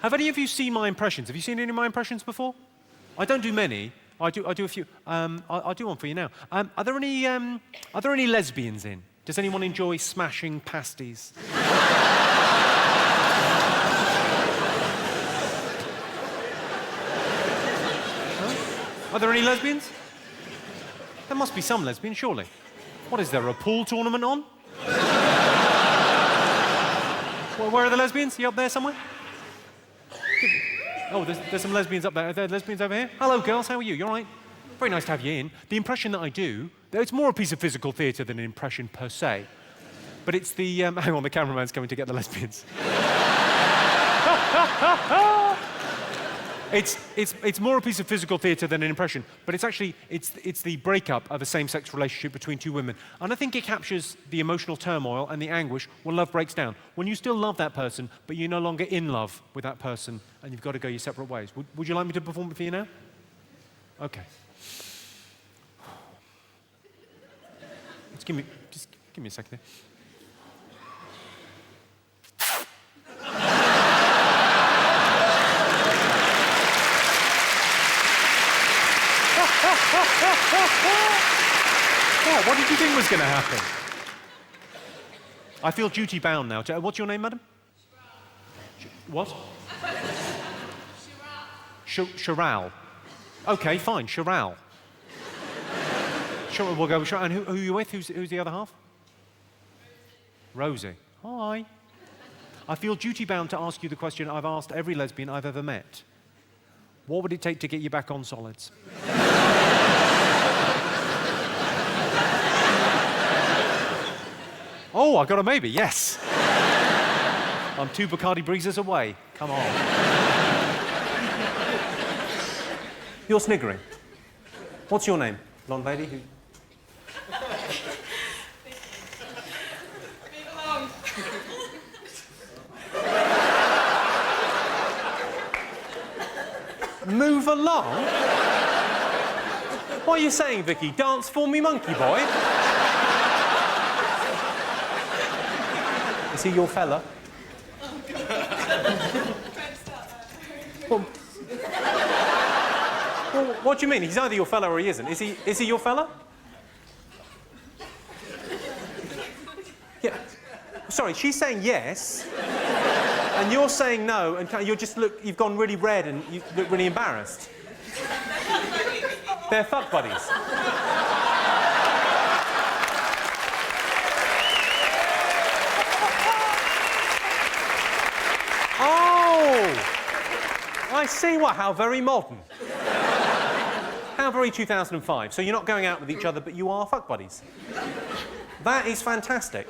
Have any of you seen my impressions? Have you seen any of my impressions before? I don't do many. I do a few. I'll do one for you now. Are there any lesbians in? Does anyone enjoy smashing pasties? No? Are there any lesbians? There must be some lesbians, surely. What is there, a pool tournament on? Well, where are the lesbians? You up there somewhere? Oh, there's some lesbians up there. Are there lesbians over here? Hello, girls. How are you? You all right? Very nice to have you in. The impression that I do, it's more a piece of physical theatre than an impression per se. But it's the... hang on, the cameraman's coming to get the lesbians. It's more a piece of physical theatre than an impression, but it's actually, it's the breakup of a same-sex relationship between two women. And I think it captures the emotional turmoil and the anguish when love breaks down. When you still love that person, but you're no longer in love with that person, and you've got to go your separate ways. Would you like me to perform it for you now? Okay. Just give me a second here. Oh, what did you think was going to happen? I feel duty-bound now. What's your name, madam? What? Chiral. Okay, fine, Chiral. Sure, we'll go with Chiral. And who are you with? Who's the other half? Rosie. Hi. I feel duty-bound to ask you the question I've asked every lesbian I've ever met. What would it take to get you back on solids? Oh, I got a maybe, yes. I'm 2 Bacardi Breezes away. Come on. You're sniggering. What's your name, blonde lady? Who... Move along? What are you saying, Vicky? Dance for me, monkey boy? Is he your fella? Oh, God. Well, what do you mean? He's either your fella or he isn't. Is he your fella? Yeah. Sorry, she's saying yes, and you're saying no, and you've gone really red and you look really embarrassed. They're fuck buddies. I see. What? How very modern. How very 2005. So you're not going out with each other, but you are fuck buddies. That is fantastic.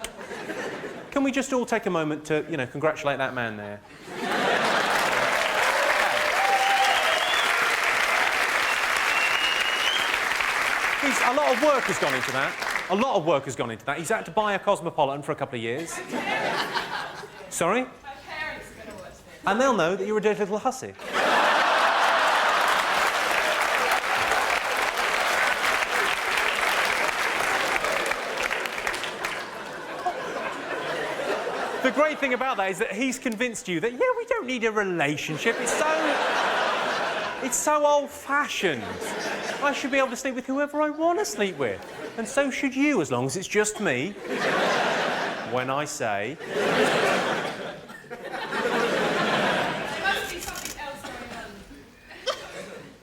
Can we just all take a moment to, congratulate that man there? A lot of work has gone into that. A lot of work has gone into that. He's had to buy a Cosmopolitan for a couple of years. Sorry? And they'll know that you're a dirty little hussy. The great thing about that is that he's convinced you that, yeah, we don't need a relationship. It's so old-fashioned. I should be able to sleep with whoever I want to sleep with. And so should you, as long as it's just me. When I say...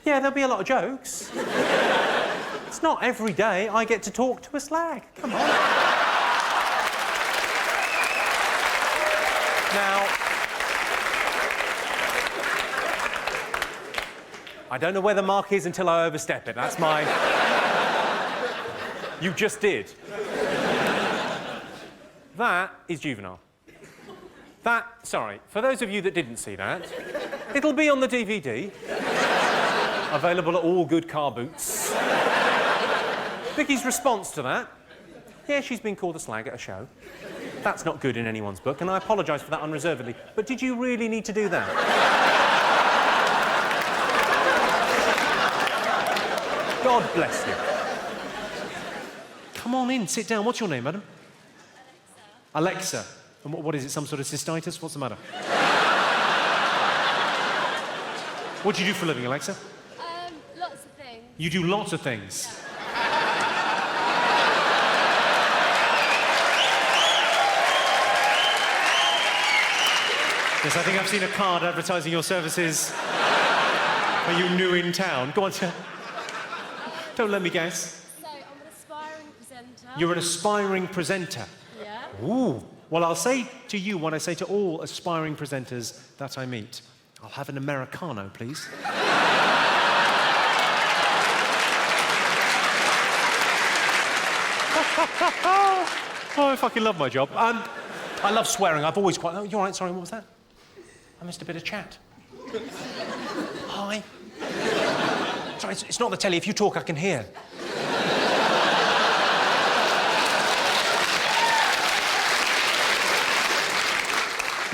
Yeah, there'll be a lot of jokes. It's not every day I get to talk to a slag. Come on. Now, I don't know where the mark is until I overstep it. That's my... You just did. That is juvenile. Sorry, for those of you that didn't see that, it'll be on the DVD. Available at all good car boots. Vicky's response to that, yeah, she's been called a slag at a show. That's not good in anyone's book, and I apologise for that unreservedly. But did you really need to do that? God bless you. Come on in, sit down. What's your name, madam? Alexa. And what is it, some sort of cystitis? What's the matter? What do you do for a living, Alexa? Lots of things. You do lots of things. Yes, I think I've seen a card advertising your services. Are you new in town? Go on, don't let me guess. So, I'm an aspiring presenter. You're an aspiring presenter. Yeah. Ooh. Well, I'll say to you what I say to all aspiring presenters that I meet. I'll have an Americano, please. Oh, I fucking love my job. I love swearing. I've always quite... Oh, you're all right, sorry, what was that? I missed a bit of chat. Hi. Sorry, it's not the telly. If you talk, I can hear.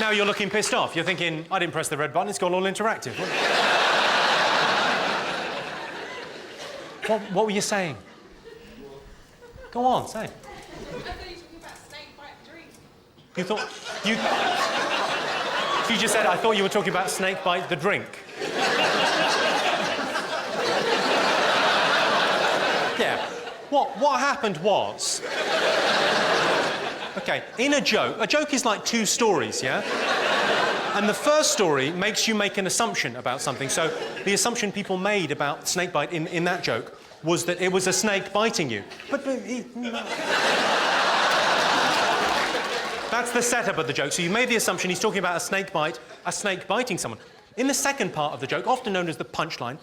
Now you're looking pissed off. You're thinking, I didn't press the red button, it's gone all interactive. What were you saying? Go on, say. I thought you were talking about snake bite drink. You thought... You just said, I thought you were talking about snake bite the drink. Yeah. What happened was... OK, in a joke is like two stories, yeah? And the first story makes you make an assumption about something. So the assumption people made about snakebite in that joke was that it was a snake biting you. But that's the setup of the joke. So you made the assumption he's talking about a snake biting someone. In the second part of the joke, often known as the punchline,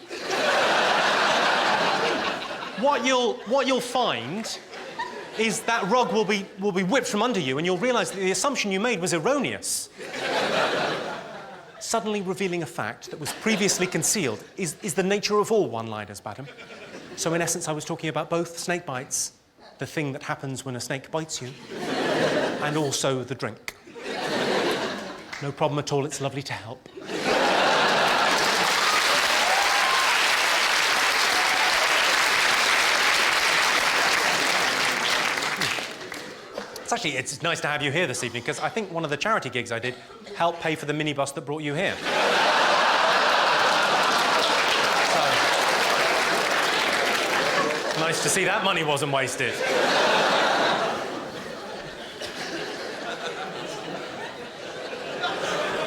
what you'll find is that rug will be whipped from under you, and you'll realise that the assumption you made was erroneous. Suddenly revealing a fact that was previously concealed is the nature of all one-liners, madam. So in essence, I was talking about both snake bites, the thing that happens when a snake bites you, and also the drink. No problem at all, it's lovely to help. It's nice to have you here this evening, because I think one of the charity gigs I did helped pay for the minibus that brought you here. So, nice to see that money wasn't wasted.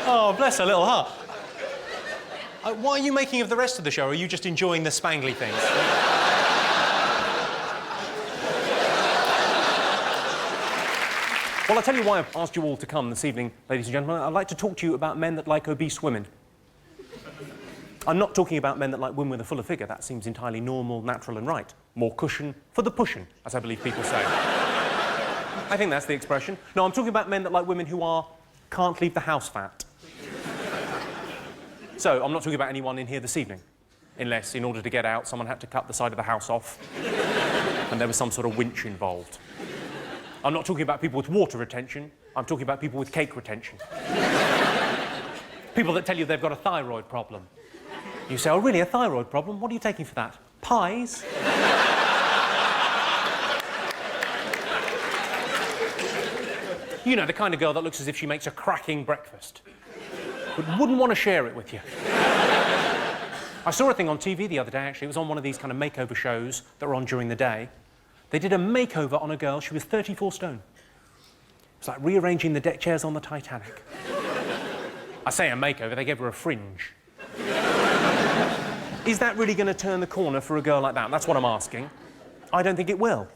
Oh, bless her little heart. What are you making of the rest of the show? Or are you just enjoying the spangly things? Well, I'll tell you why I've asked you all to come this evening, ladies and gentlemen. I'd like to talk to you about men that like obese women. I'm not talking about men that like women with a fuller figure. That seems entirely normal, natural and right. More cushion for the pushing, as I believe people say. I think that's the expression. No, I'm talking about men that like women who can't leave the house fat. So, I'm not talking about anyone in here this evening. Unless, in order to get out, someone had to cut the side of the house off and there was some sort of winch involved. I'm not talking about people with water retention. I'm talking about people with cake retention. People that tell you they've got a thyroid problem. You say, oh, really, a thyroid problem? What are you taking for that? Pies? You know, the kind of girl that looks as if she makes a cracking breakfast, but wouldn't want to share it with you. I saw a thing on TV the other day, actually. It was on one of these kind of makeover shows that were on during the day. They did a makeover on a girl. She was 34 stone. It's like rearranging the deck chairs on the Titanic. I say a makeover, they gave her a fringe. Is that really going to turn the corner for a girl like that? That's what I'm asking. I don't think it will.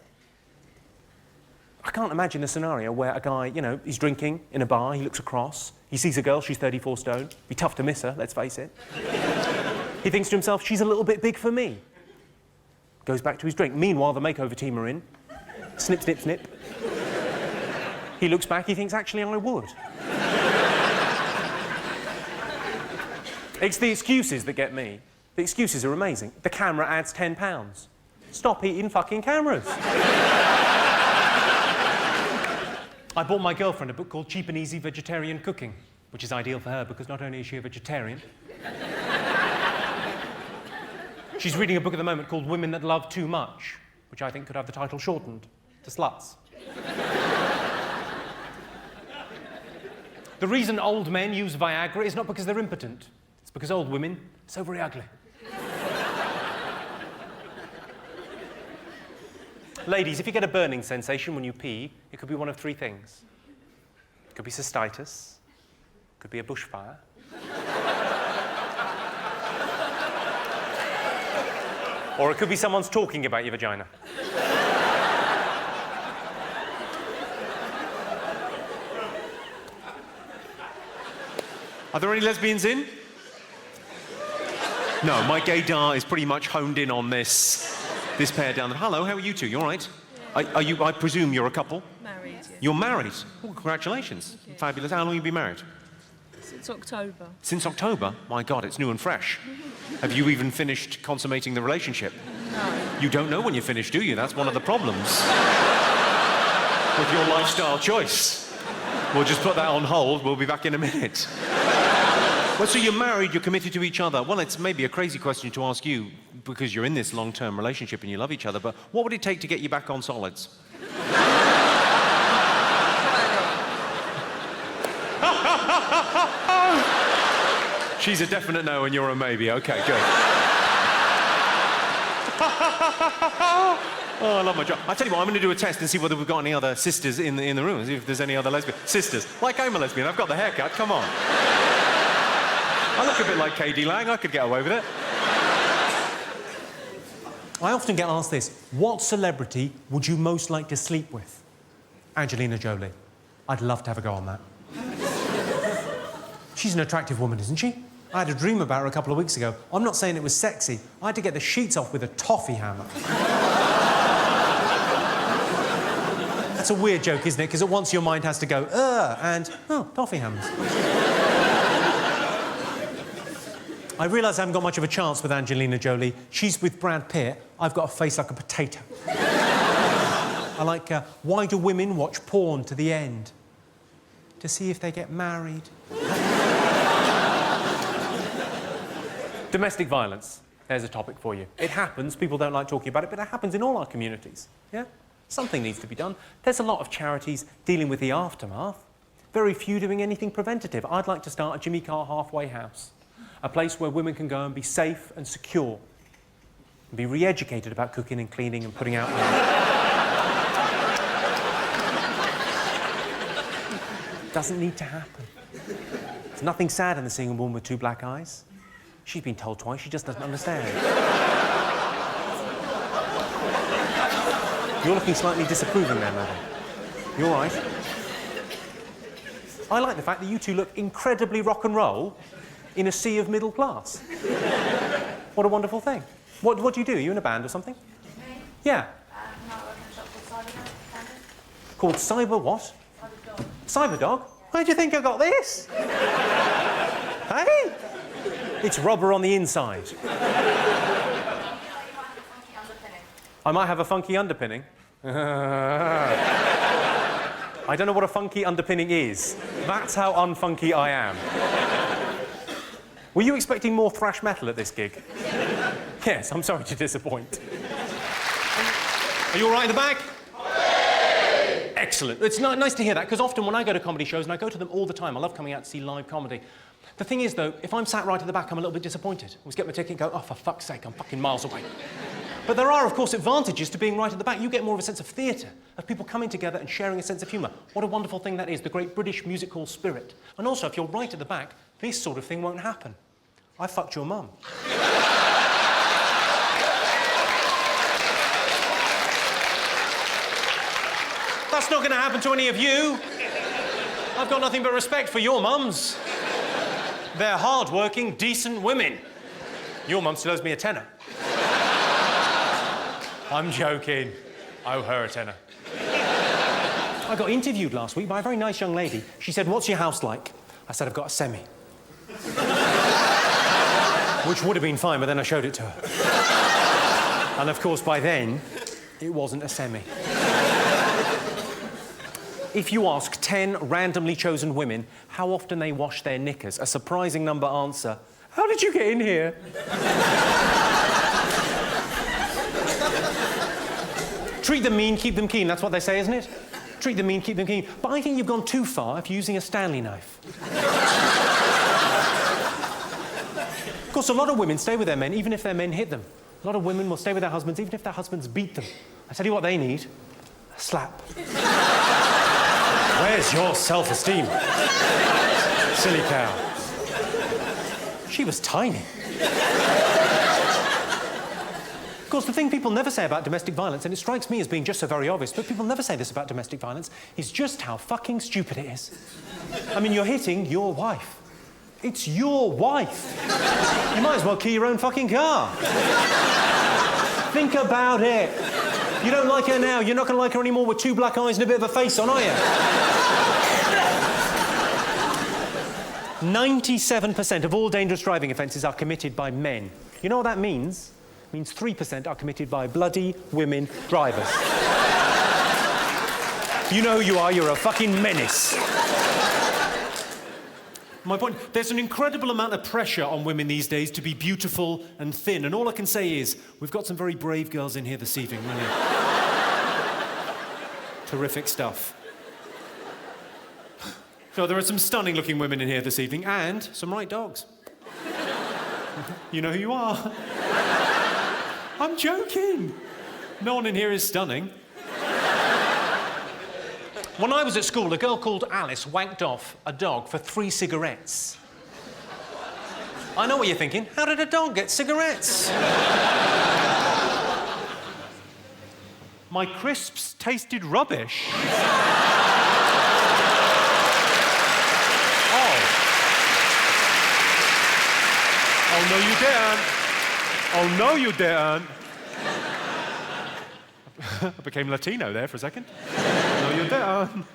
I can't imagine a scenario where a guy, you know, he's drinking in a bar, he looks across, he sees a girl, she's 34 stone. Be tough to miss her, let's face it. He thinks to himself, she's a little bit big for me. Goes back to his drink. Meanwhile, the makeover team are in. Snip, snip, snip. He looks back, he thinks, actually, I would. It's the excuses that get me. The excuses are amazing. The camera adds £10. Stop eating fucking cameras. I bought my girlfriend a book called Cheap and Easy Vegetarian Cooking, which is ideal for her because not only is she a vegetarian, she's reading a book at the moment called Women That Love Too Much, which I think could have the title shortened to Sluts. The reason old men use Viagra is not because they're impotent. It's because old women are so very ugly. Ladies, if you get a burning sensation when you pee, it could be one of three things. It could be cystitis, it could be a bushfire, or it could be someone's talking about your vagina. Are there any lesbians in? No, my gaydar is pretty much honed in on this pair down there. Hello, how are you two? You all right? Yeah. Are you, I presume you're a couple? Married, yeah. You're married? Oh, congratulations. Fabulous. How long have you been married? Since October. Since October? My God, it's new and fresh. Have you even finished consummating the relationship? No. You don't know when you're finished, do you? That's one of the problems with your lifestyle choice. We'll just put that on hold. We'll be back in a minute. Well, so you're married, you're committed to each other. Well, it's maybe a crazy question to ask you because you're in this long-term relationship and you love each other, but what would it take to get you back on solids? She's a definite no and you're a maybe. Okay, good. Oh, I love my job. I tell you what, I'm going to do a test and see whether we've got any other sisters in the room, see if there's any other lesbian sisters. Like I'm a lesbian, I've got the haircut, come on. I look a bit like KD Lang, I could get away with it. I often get asked this, what celebrity would you most like to sleep with? Angelina Jolie. I'd love to have a go on that. She's an attractive woman, isn't she? I had a dream about her a couple of weeks ago. I'm not saying it was sexy. I had to get the sheets off with a toffee hammer. That's a weird joke, isn't it? Because at once your mind has to go, and, oh, toffee hammers. I realise I haven't got much of a chance with Angelina Jolie. She's with Brad Pitt. I've got a face like a potato. I like, why do women watch porn to the end? To see if they get married. Domestic violence. There's a topic for you. It happens, people don't like talking about it, but it happens in all our communities, yeah? Something needs to be done. There's a lot of charities dealing with the aftermath. Very few doing anything preventative. I'd like to start a Jimmy Carr halfway house. A place where women can go and be safe and secure. And be re-educated about cooking and cleaning and putting out... Doesn't need to happen. There's nothing sad in the seeing a woman with two black eyes. She's been told twice, she just doesn't understand. You're looking slightly disapproving there, madam. You all right? I like the fact that you two look incredibly rock and roll in a sea of middle class. What a wonderful thing. What do you do? Are you in a band or something? Me? Yeah. I'm not working in a shop Called called Cyber Cyber what? Dog. Cyber Dog? Where do you think I got this? Hey? It's rubber on the inside. I might have a funky underpinning. I don't know what a funky underpinning is. That's how unfunky I am. Were you expecting more thrash metal at this gig? Yes, I'm sorry to disappoint. Are you all right in the back? Excellent. It's nice to hear that, because often when I go to comedy shows, and I go to them all the time, I love coming out to see live comedy. The thing is, though, if I'm sat right at the back, I'm a little bit disappointed. I always get my ticket and go, oh, for fuck's sake, I'm fucking miles away. But there are, of course, advantages to being right at the back. You get more of a sense of theatre, of people coming together and sharing a sense of humour. What a wonderful thing that is, the great British music hall spirit. And also, if you're right at the back, this sort of thing won't happen. I fucked your mum. That's not going to happen to any of you. I've got nothing but respect for your mums. They're hard-working, decent women. Your mum still owes me a tenner. I'm joking. I owe her a tenner. I got interviewed last week by a very nice young lady. She said, what's your house like? I said, I've got a semi. Which would have been fine, but then I showed it to her. And of course, by then, it wasn't a semi. If you ask 10 randomly chosen women how often they wash their knickers, a surprising number answer, how did you get in here? Treat them mean, keep them keen, that's what they say, isn't it? Treat them mean, keep them keen. But I think you've gone too far if you're using a Stanley knife. Of course, a lot of women stay with their men even if their men hit them. A lot of women will stay with their husbands even if their husbands beat them. I tell you what they need, a slap. Where's your self-esteem? Silly cow. She was tiny. Of course, the thing people never say about domestic violence, and it strikes me as being just so very obvious, but people never say this about domestic violence, is just how fucking stupid it is. I mean, you're hitting your wife. It's your wife. You might as well key your own fucking car. Think about it. You don't like her now, you're not going to like her anymore with 2 black eyes and a bit of a face on, are you? 97% of all dangerous driving offences are committed by men. You know what that means? It means 3% are committed by bloody women drivers. You know who you are, you're a fucking menace. My point, there's an incredible amount of pressure on women these days to be beautiful and thin, and all I can say is, we've got some very brave girls in here this evening, really. Terrific stuff. So there are some stunning-looking women in here this evening, and some right dogs. You know who you are. I'm joking. No one in here is stunning. When I was at school, a girl called Alice wanked off a dog for 3 cigarettes. I know what you're thinking. How did a dog get cigarettes? My crisps tasted rubbish. Oh. Oh, no, you didn't. Oh, no, you didn't. I became Latino there for a second. No, you didn't.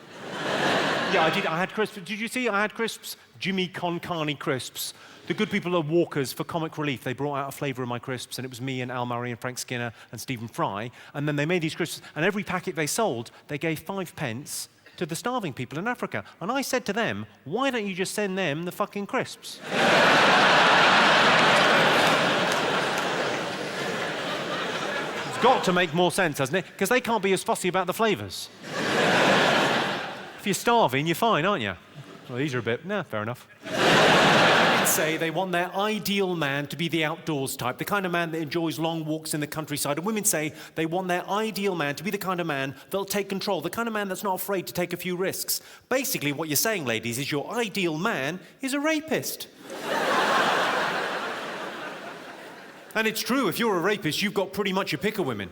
Yeah, I did. I had crisps. Did you see? I had crisps. Jimmy Con Carne crisps. The good people at Walker's, for comic relief, they brought out a flavour of my crisps, and it was me and Al Murray and Frank Skinner and Stephen Fry. And then they made these crisps, and every packet they sold, they gave 5 pence to the starving people in Africa. And I said to them, why don't you just send them the fucking crisps? Got to make more sense, hasn't it? Because they can't be as fussy about the flavours. If you're starving, you're fine, aren't you? Well, these are a bit... Nah, fair enough. Women say they want their ideal man to be the outdoors type, the kind of man that enjoys long walks in the countryside. And women say they want their ideal man to be the kind of man that'll take control, the kind of man that's not afraid to take a few risks. Basically, what you're saying, ladies, is your ideal man is a rapist. And it's true, if you're a rapist, you've got pretty much your pick of women.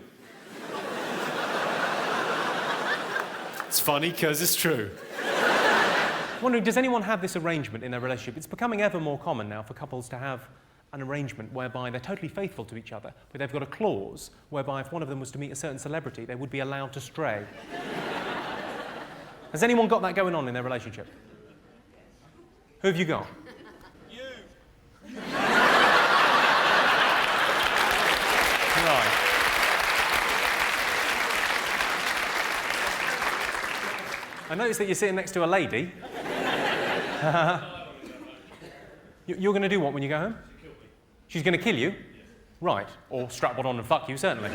It's funny, because it's true. I'm wondering, does anyone have this arrangement in their relationship? It's becoming ever more common now for couples to have an arrangement whereby they're totally faithful to each other, but they've got a clause whereby if one of them was to meet a certain celebrity, they would be allowed to stray. Has anyone got that going on in their relationship? Who have you got? Right. I noticed that you're sitting next to a lady. You're going to do what when you go home? She's going to kill you? Right. Or strap one on and fuck you, certainly.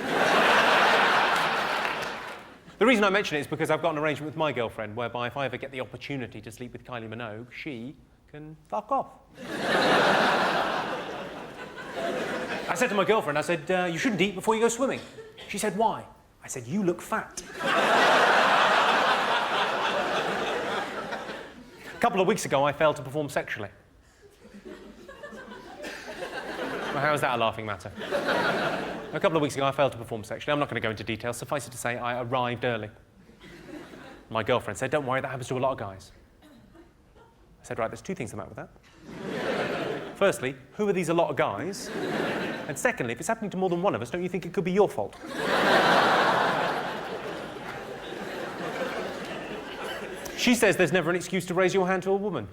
The reason I mention it is because I've got an arrangement with my girlfriend whereby if I ever get the opportunity to sleep with Kylie Minogue, she can fuck off. I said to my girlfriend, I said, you shouldn't eat before you go swimming. She said, why? I said, you look fat. A couple of weeks ago, I failed to perform sexually. Well, how is that a laughing matter? A couple of weeks ago, I failed to perform sexually. I'm not going to go into details. Suffice it to say, I arrived early. My girlfriend said, don't worry, that happens to a lot of guys. I said, right, there's 2 things the matter with that. Firstly, who are these a lot of guys? And secondly, if it's happening to more than one of us, don't you think it could be your fault? She says there's never an excuse to raise your hand to a woman.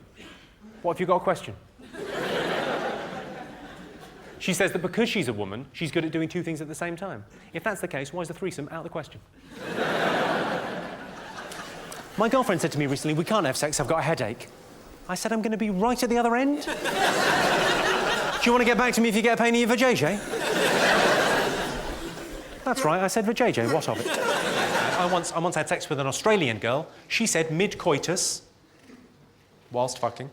What if you've got a question? She says that because she's a woman, she's good at doing 2 things at the same time. If that's the case, why is the threesome out of the question? My girlfriend said to me recently, we can't have sex, I've got a headache. I said, I'm going to be right at the other end. Do you want to get back to me if you get a pain in your vajayjay? That's right, I said vajayjay, what of it? I once had sex with an Australian girl. She said mid-coitus, whilst fucking.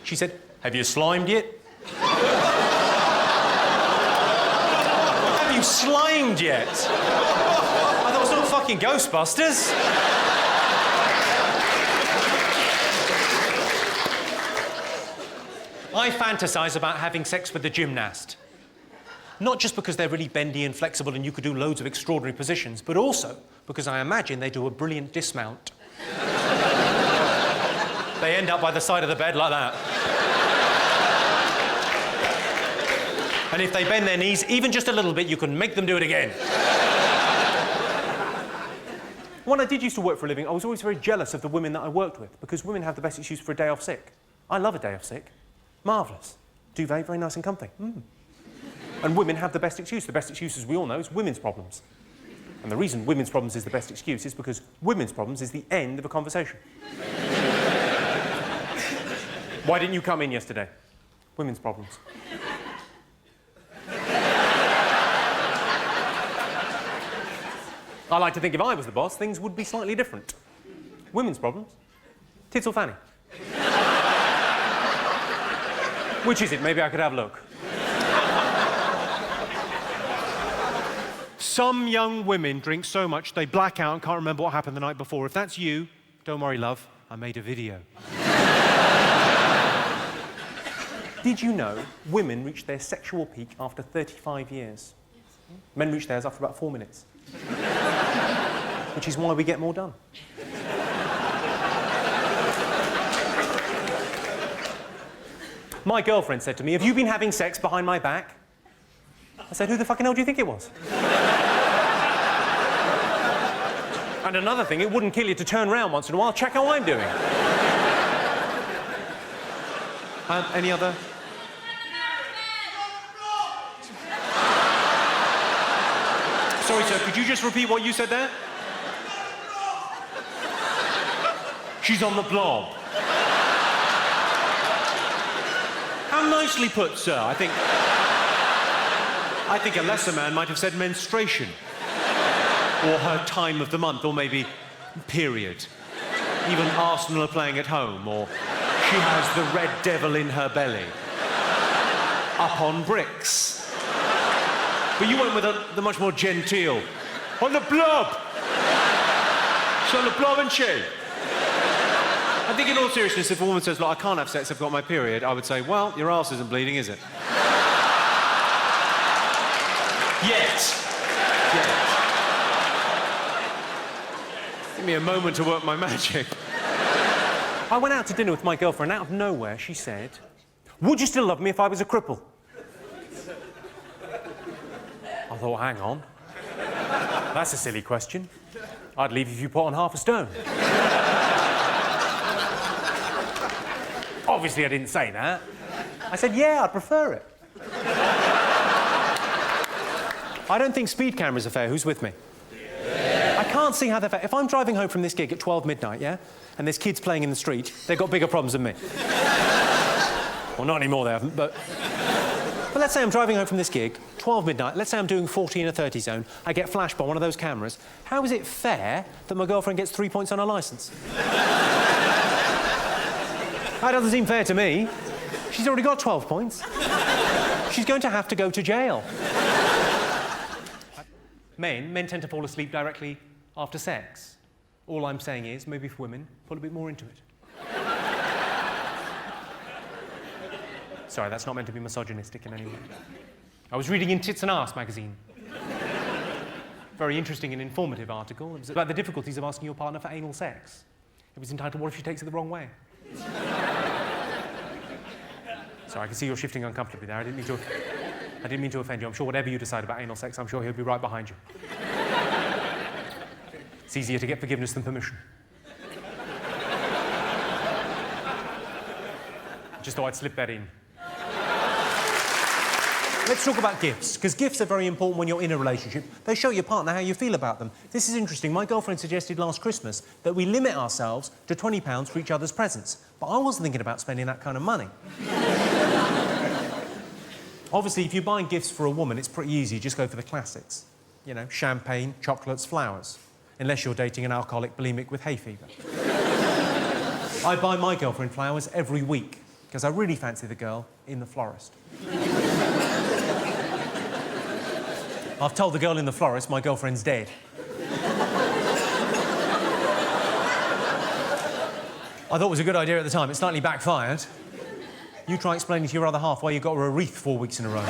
She said, have you slimed yet? Have you slimed yet? I thought it was not fucking Ghostbusters. I fantasise about having sex with a gymnast. Not just because they're really bendy and flexible and you could do loads of extraordinary positions, but also because I imagine they do a brilliant dismount. They end up by the side of the bed like that. And if they bend their knees even just a little bit, you can make them do it again. When I did used to work for a living, I was always very jealous of the women that I worked with, because women have the best excuse for a day off sick. I love a day off sick. Marvellous. Duvet, very nice and comfy. And women have the best excuse. The best excuse, as we all know, is women's problems. And the reason women's problems is the best excuse is because women's problems is the end of a conversation. Why didn't you come in yesterday? Women's problems. I like to think if I was the boss, things would be slightly different. Women's problems? Tits or fanny? Which is it? Maybe I could have a look. Some young women drink so much they black out and can't remember what happened the night before. If that's you, don't worry, love, I made a video. Did you know women reach their sexual peak after 35 years? Men reach theirs after about 4 minutes. Which is why we get more done. My girlfriend said to me, "Have you been having sex behind my back?" I said, "Who the fucking hell do you think it was?" And another thing, it wouldn't kill you to turn around once in a while, check how I'm doing. Any other? Sorry, sir, could you just repeat what you said there? She's on the blob. How nicely put, sir. I think a lesser man might have said menstruation. Or her time of the month, or maybe period. Even Arsenal are playing at home, or she has the red devil in her belly. Up on bricks. But you went with the much more genteel. On the blob! She's on the blob, isn't she? I think in all seriousness, if a woman says, "Look, I can't have sex, I've got my period," I would say, "Well, your arse isn't bleeding, is it?" Yet. Give me a moment to work my magic. I went out to dinner with my girlfriend, and out of nowhere she said, "Would you still love me if I was a cripple?" I thought, hang on. That's a silly question. I'd leave if you put on half a stone. Obviously, I didn't say that. I said, yeah, I'd prefer it. I don't think speed cameras are fair. Who's with me? I can't see how they're fair. If I'm driving home from this gig at 12 midnight, yeah, and there's kids playing in the street, they've got bigger problems than me. Well, not anymore, they haven't, but let's say I'm driving home from this gig, 12 midnight, let's say I'm doing 40 in a 30 zone, I get flashed by one of those cameras. How is it fair that my girlfriend gets 3 points on her licence? That doesn't seem fair to me. She's already got 12 points. She's going to have to go to jail. Men tend to fall asleep directly after sex. All I'm saying is, maybe for women, put a bit more into it. Sorry, that's not meant to be misogynistic in any way. I was reading in Tits and Arse magazine. Very interesting and informative article. It was about the difficulties of asking your partner for anal sex. It was entitled, "What if she takes it the wrong way?" Sorry, I can see you're shifting uncomfortably there. I didn't mean to offend you. I'm sure whatever you decide about anal sex, I'm sure he'll be right behind you. It's easier to get forgiveness than permission. Just thought I'd slip that in. Let's talk about gifts, because gifts are very important when you're in a relationship. They show your partner how you feel about them. This is interesting. My girlfriend suggested last Christmas that we limit ourselves to £20 for each other's presents. But I wasn't thinking about spending that kind of money. Obviously, if you're buying gifts for a woman, it's pretty easy. Just go for the classics. You know, champagne, chocolates, flowers. Unless you're dating an alcoholic bulimic with hay fever. I buy my girlfriend flowers every week. because I really fancy the girl in the florist. I've told the girl in the florist my girlfriend's dead. I thought it was a good idea at the time. It slightly backfired. You try explaining to your other half why you got her a wreath 4 weeks in a row.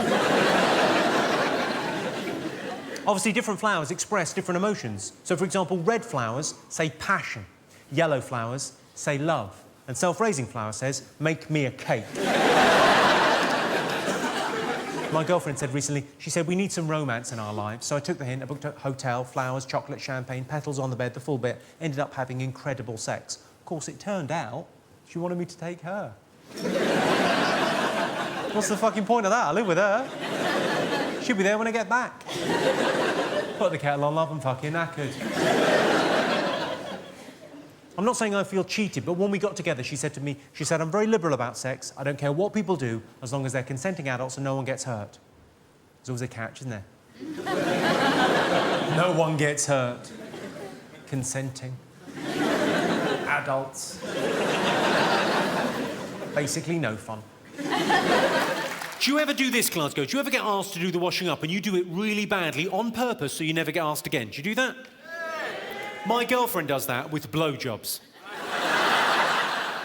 Obviously, different flowers express different emotions. So, for example, red flowers say passion. Yellow flowers say love. And self-raising flower says, make me a cake. My girlfriend said recently, she said, we need some romance in our lives. So I took the hint, I booked a hotel, flowers, chocolate, champagne, petals on the bed, the full bit. Ended up having incredible sex. Of course, it turned out she wanted me to take her. What's the fucking point of that? I live with her. She'll be there when I get back. Put the kettle on, love, and fucking knackered. I'm not saying I feel cheated, but when we got together, she said to me, she said, I'm very liberal about sex. I don't care what people do, as long as they're consenting adults and no one gets hurt. There's always a catch, isn't there? No one gets hurt. Consenting. Adults. Basically, no fun. Do you ever do this, Glasgow? Do you ever get asked to do the washing up and you do it really badly on purpose so you never get asked again? Do you do that? My girlfriend does that with blowjobs.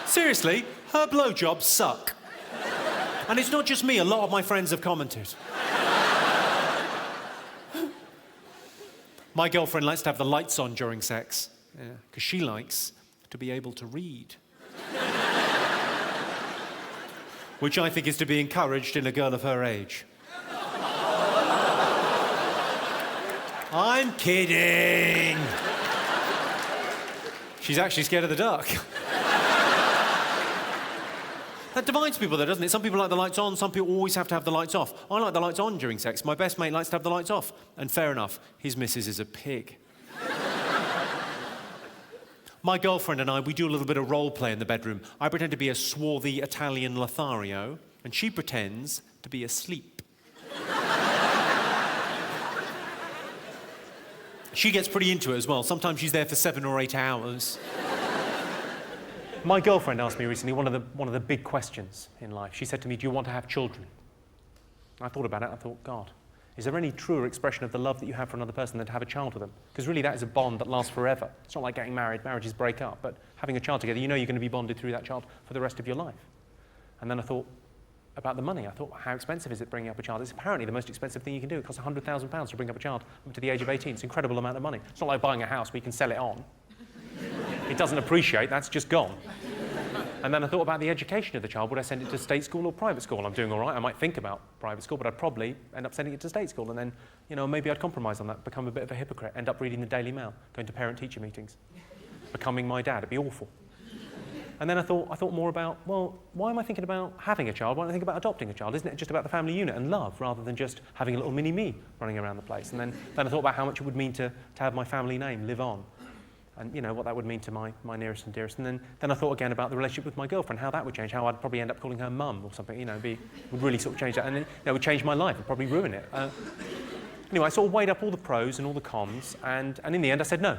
Seriously, her blowjobs suck. And it's not just me, a lot of my friends have commented. My girlfriend likes to have the lights on during sex, because she likes to be able to read. Which I think is to be encouraged in a girl of her age. I'm kidding. She's actually scared of the dark. That divides people, though, doesn't it? Some people like the lights on, some people always have to have the lights off. I like the lights on during sex. My best mate likes to have the lights off. And fair enough, his missus is a pig. My girlfriend and I, we do a little bit of role play in the bedroom. I pretend to be a swarthy Italian Lothario, and she pretends to be asleep. She gets pretty into it as well. Sometimes she's there for 7 or 8 hours. My girlfriend asked me recently one of the big questions in life. She said to me, do you want to have children? I thought about it. I thought, God, is there any truer expression of the love that you have for another person than to have a child with them? Because really that is a bond that lasts forever. It's not like getting married. Marriages break up. But having a child together, you know you're going to be bonded through that child for the rest of your life. And then I thought about the money. I thought, how expensive is it bringing up a child? It's apparently the most expensive thing you can do. It costs £100,000 to bring up a child up to the age of 18. It's an incredible amount of money. It's not like buying a house where you can sell it on. It doesn't appreciate, that's just gone. And then I thought about the education of the child. Would I send it to state school or private school? I'm doing all right. I might think about private school, but I'd probably end up sending it to state school. And then, you know, maybe I'd compromise on that, become a bit of a hypocrite, end up reading the Daily Mail, going to parent-teacher meetings, becoming my dad. It'd be awful. And then I thought more about, well, why am I thinking about having a child? Why don't I think about adopting a child? Isn't it just about the family unit and love, rather than just having a little mini-me running around the place? And then I thought about how much it would mean to have my family name live on. And, you know, what that would mean to my nearest and dearest. And then I thought again about the relationship with my girlfriend, how that would change, how I'd probably end up calling her mum or something, you know, would really sort of change that. And then, it would change my life, it'd probably ruin it. Anyway, I sort of weighed up all the pros and all the cons, and in the end I said no.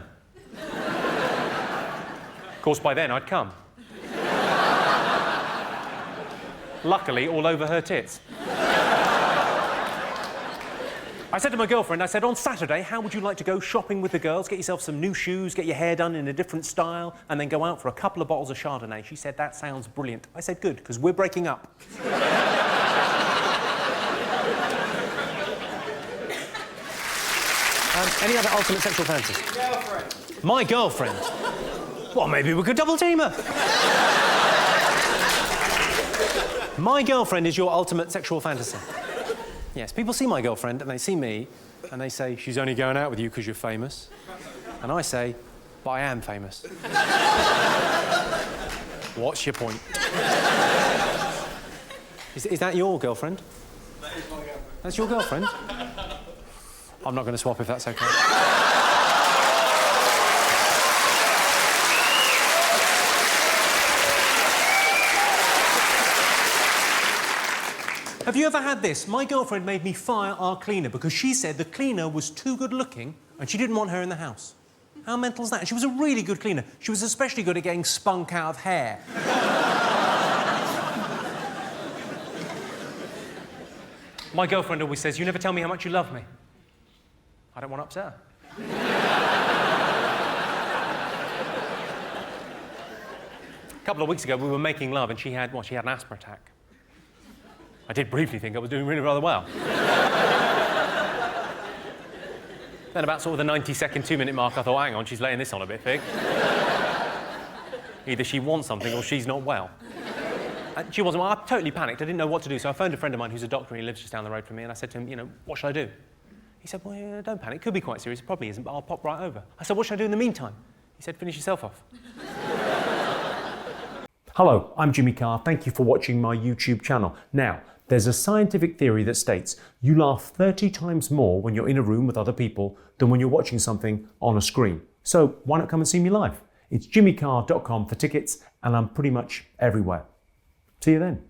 Of course, by then I'd come. Luckily, all over her tits. I said to my girlfriend, I said, on Saturday, how would you like to go shopping with the girls, get yourself some new shoes, get your hair done in a different style, and then go out for a couple of bottles of Chardonnay? She said, that sounds brilliant. I said, good, because we're breaking up. Any other ultimate sexual fantasies? Girlfriend. My girlfriend? Well, maybe we could double team her. My girlfriend is your ultimate sexual fantasy. Yes, people see my girlfriend and they see me and they say, she's only going out with you because you're famous. And I say, but I am famous. What's your point? Is that your girlfriend? That is my girlfriend. That's your girlfriend? I'm not going to swap if that's okay. Have you ever had this? My girlfriend made me fire our cleaner because she said the cleaner was too good looking and she didn't want her in the house. How mental is that? And she was a really good cleaner. She was especially good at getting spunk out of hair. My girlfriend always says, you never tell me how much you love me. I don't want to upset her. A couple of weeks ago, we were making love and she had an asthma attack. I did briefly think I was doing really rather well. Then about sort of the 90-second, 2-minute mark, I thought, hang on, she's laying this on a bit thick. Either she wants something or she's not well. And she wasn't well. I totally panicked. I didn't know what to do, so I phoned a friend of mine who's a doctor and he lives just down the road from me, and I said to him, you know, what should I do? He said, well, yeah, don't panic. It could be quite serious. It probably isn't, but I'll pop right over. I said, what should I do in the meantime? He said, finish yourself off. Hello, I'm Jimmy Carr. Thank you for watching my YouTube channel. Now, there's a scientific theory that states you laugh 30 times more when you're in a room with other people than when you're watching something on a screen. So why not come and see me live? It's jimmycarr.com for tickets, and I'm pretty much everywhere. See you then.